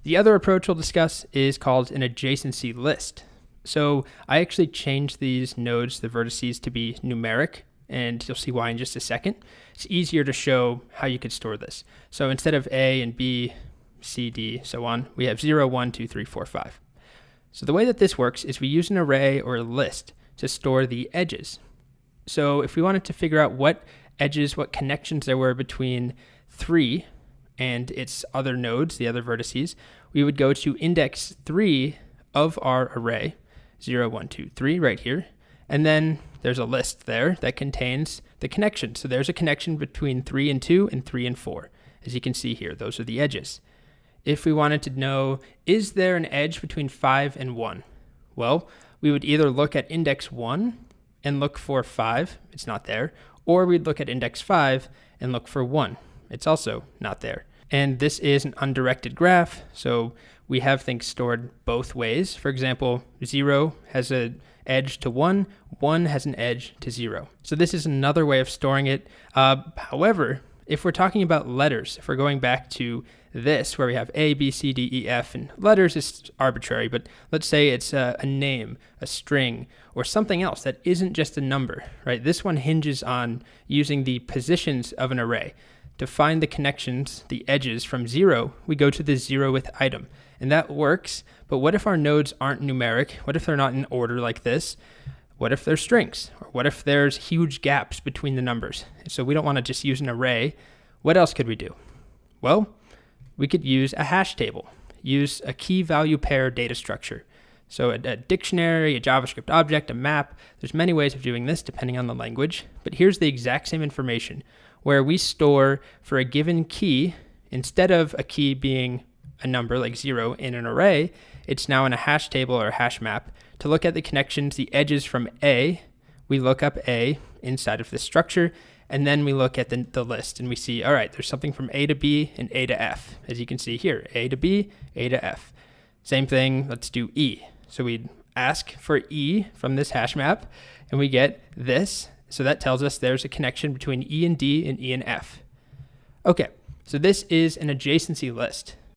The other approach we'll discuss is called an adjacency list. So I actually changed these nodes, the vertices, to be numeric, and you'll see why in just a second. It's easier to show how you could store this. So instead of A and B, C, D, so on, we have 0, 1, 2, 3, 4, 5. So the way that this works is we use an array or a list to store the edges. So if we wanted to figure out what edges, what connections there were between 3 and its other nodes, the other vertices, we would go to index 3 of our array, 0, 1, 2, 3 right here, and then there's a list there that contains the connection. So there's a connection between 3 and 2 and 3 and 4. As you can see here, those are the edges. If we wanted to know, is there an edge between 5 and 1? Well, we would either look at index 1 and look for 5, it's not there, or we'd look at index 5 and look for 1, it's also not there. And this is an undirected graph, so we have things stored both ways. For example, 0 has an edge to 1, 1 has an edge to 0. So this is another way of storing it. However, if we're talking about letters, if we're going back to this, where we have A, B, C, D, E, F, and letters is arbitrary, but let's say it's a name, a string, or something else that isn't just a number, right? This one hinges on using the positions of an array. To find the connections, the edges from 0, we go to the 0th item. And that works, but what if our nodes aren't numeric? What if they're not in order like this? What if they're strings? Or what if there's huge gaps between the numbers? So we don't want to just use an array. What else could we do? Well, we could use a hash table, use a key value pair data structure. So a dictionary, a JavaScript object, a map, there's many ways of doing this depending on the language, but here's the exact same information where we store for a given key, instead of a key being a number like 0 in an array, it's now in a hash table or a hash map. To look at the connections, the edges from A, we look up A inside of this structure, and then we look at the list and we see, all right, there's something from A to B and A to F. As you can see here, A to B, A to F. Same thing, let's do E. So we'd ask for E from this hash map, and we get this. So that tells us there's a connection between E and D and E and F. Okay, so this is an adjacency list.